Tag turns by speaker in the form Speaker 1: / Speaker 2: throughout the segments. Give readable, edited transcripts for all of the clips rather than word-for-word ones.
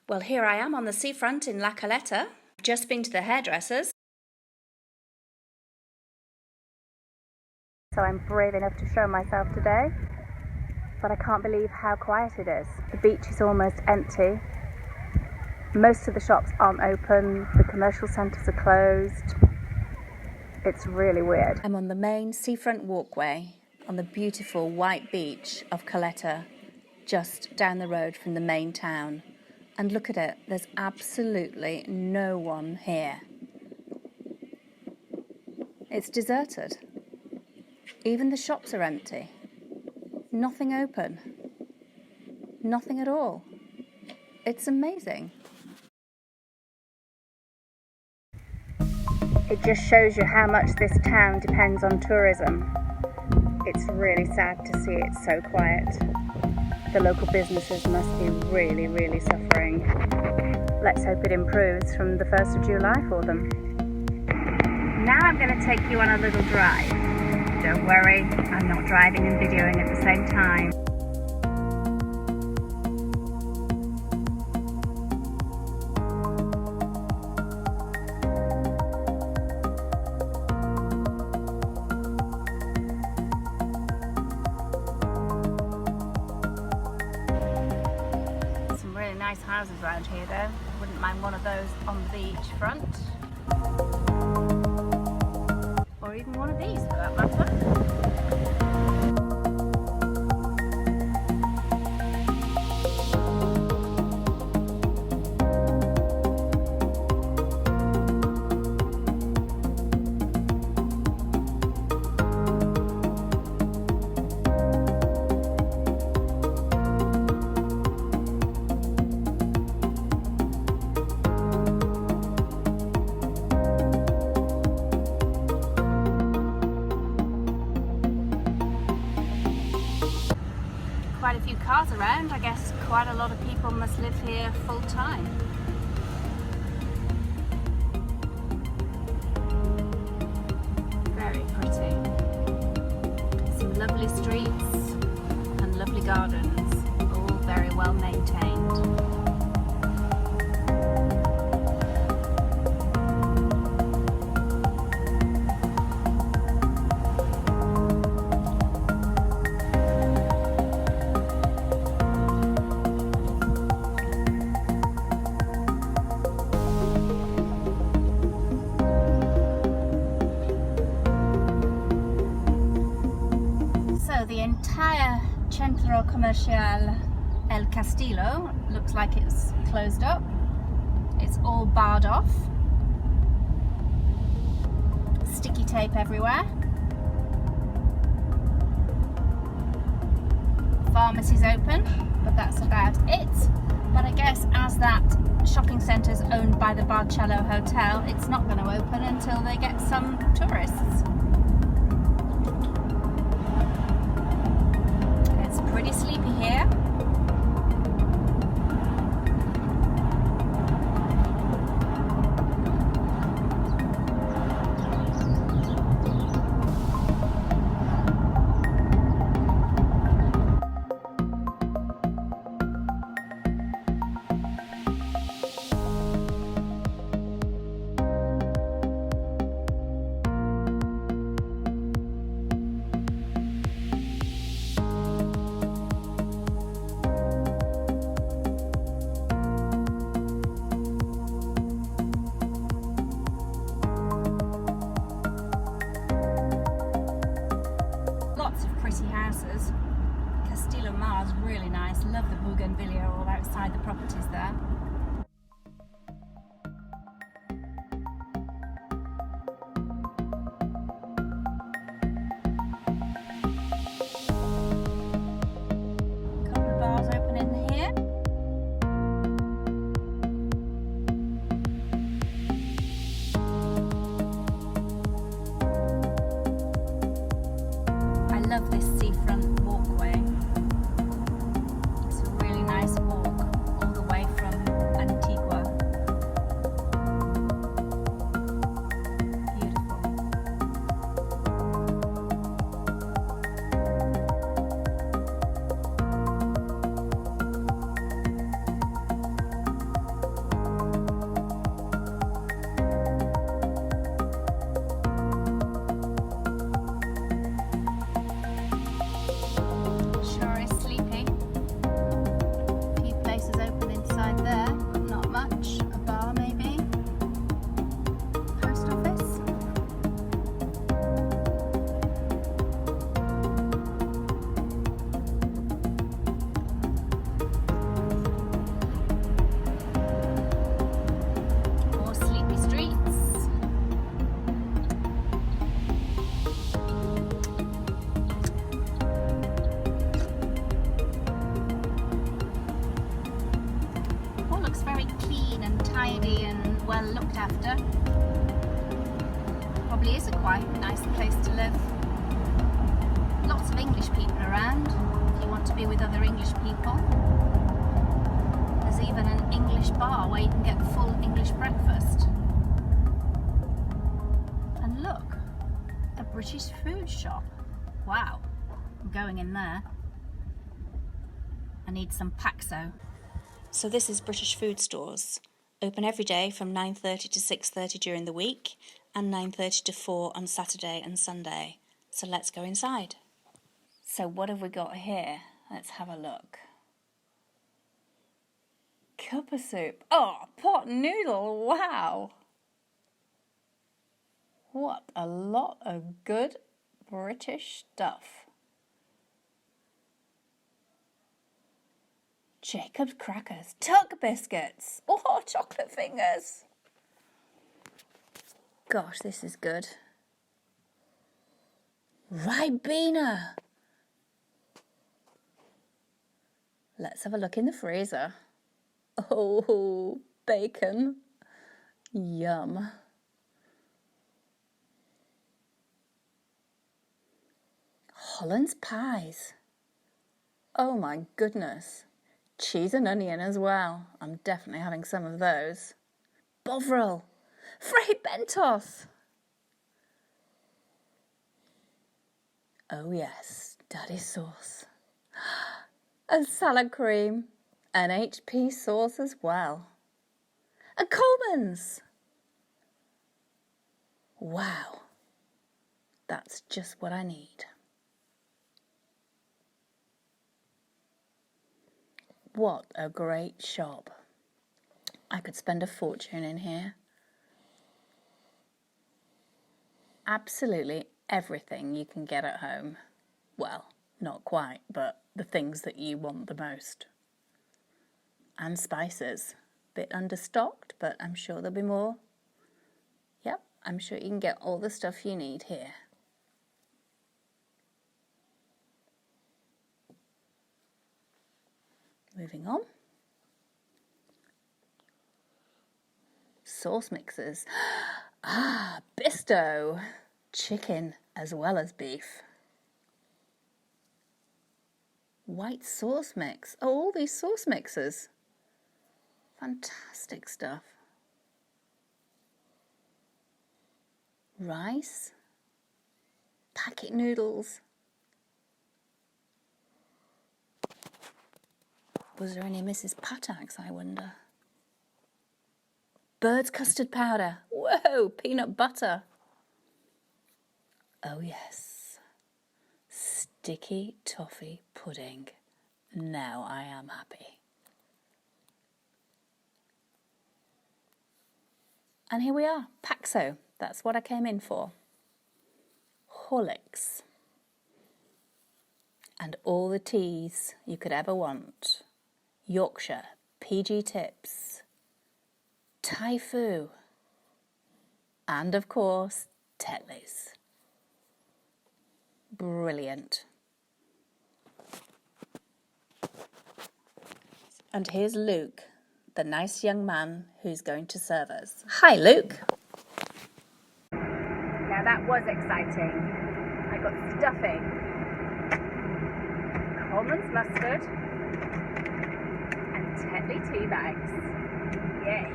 Speaker 1: Well, here I am on the seafront in La Caleta. I've just been to the hairdressers. So I'm brave enough to show myself today, but I can't believe how quiet it is. The beach is almost empty. Most of the shops aren't open, the commercial centres are closed. It's really weird. I'm on the main seafront walkway on the beautiful white beach of Caleta, just down the road from the main town. And look at it, there's absolutely no one here. It's deserted. Even the shops are empty. Nothing open. Nothing at all. It's amazing. It just shows you how much this town depends on tourism. It's really sad to see it so quiet. The local businesses must be really, really suffering. Let's hope it improves from the 1st of July for them. Now I'm going to take you on a little drive. Don't worry, I'm not driving and videoing at the same time. Nice houses around here though. Wouldn't mind one of those on the beach front. Or even one of these for that matter. Quite a few cars around. I guess quite a lot of people must live here full time. Very pretty. Some lovely streets and lovely gardens, all very well maintained. The entire Centro Comercial El Castillo looks like it's closed up. It's all barred off. Sticky tape everywhere. Pharmacy's open, but that's about it. But I guess as that shopping centre is owned by the Barcello Hotel, it's not going to open until they get some tourists. Pretty sleepy here. Houses. Castillo Mar is really nice. Love the bougainvillea all outside the properties there. A couple of bars open in here. I love this seafront walkway. It's a really nice walk all the way from tidy and well looked after. Probably is a quite nice place to live. Lots of English people around if you want to be with other English people. There's even an English bar where you can get full English breakfast. And look, a British food shop. Wow, I'm going in there. I need some Paxo. So this is British Food Stores. Open every day from 9:30 to 6:30 during the week and 9:30 to 4 on Saturday and Sunday. So let's go inside. So what have we got here? Let's have a look. Cup of soup. Oh, pot noodle. Wow. What a lot of good British stuff. Jacob's crackers. Tuck biscuits. Oh, chocolate fingers. Gosh, this is good. Ribena. Let's have a look in the freezer. Oh, bacon. Yum. Holland's pies. Oh my goodness. Cheese and onion as well. I'm definitely having some of those. Bovril. Fray Bentos. Oh yes, daddy's sauce. And salad cream. An HP sauce as well. And Coleman's. Wow. That's just what I need. What a great shop. I could spend a fortune in here. Absolutely everything you can get at home. Well, not quite, but the things that you want the most. And spices. Bit understocked, but I'm sure there'll be more. Yep, I'm sure you can get all the stuff you need here. Moving on. Sauce mixes. Ah, Bisto. Chicken as well as beef. White sauce mix. Oh, all these sauce mixes. Fantastic stuff. Rice. Packet noodles. Was there any Mrs. Pataks, I wonder? Bird's custard powder. Whoa, peanut butter. Oh yes. Sticky toffee pudding. Now I am happy. And here we are, Paxo. That's what I came in for. Horlicks. And all the teas you could ever want. Yorkshire, PG Tips, Typhoo, and of course, Tetley's. Brilliant. And here's Luke, the nice young man who's going to serve us. Hi, Luke. Now that was exciting. I got stuffing, Coleman's mustard, Tetley tea bags. Yay!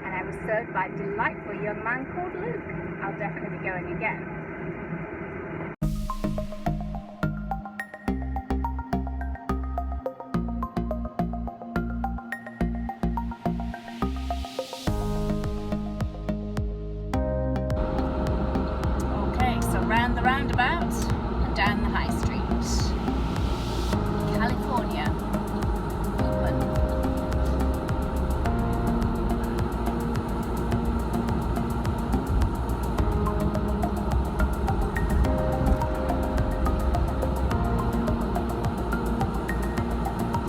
Speaker 1: And I was served by a delightful young man called Luke. I'll definitely be going again. Okay, so round the roundabout and down the high street. California. Open.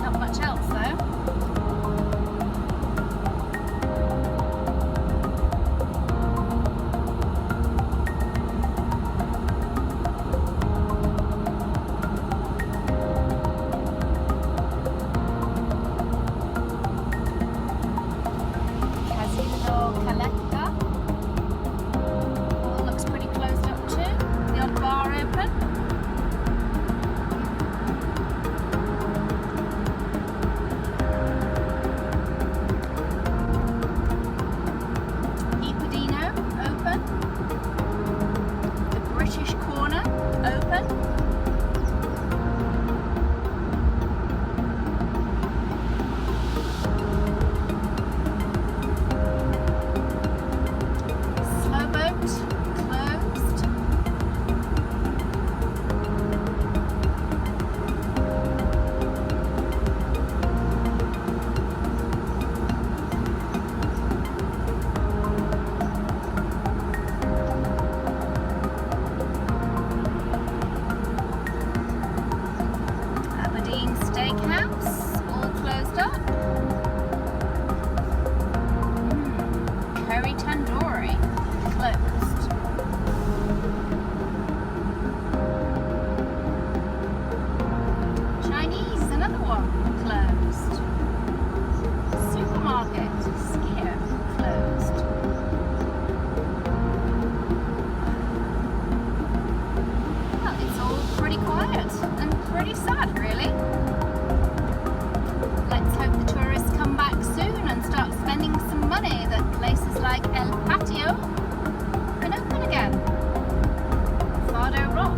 Speaker 1: Not much else though.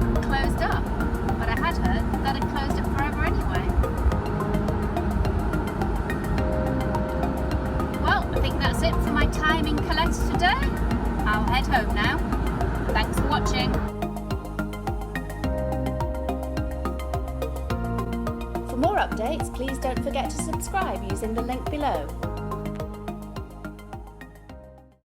Speaker 1: thought closed up, but I had heard that it closed up forever anyway. Well, I think that's it for my time in Caleta today. I'll head home now. Thanks for watching. For more updates, please don't forget to subscribe using the link below.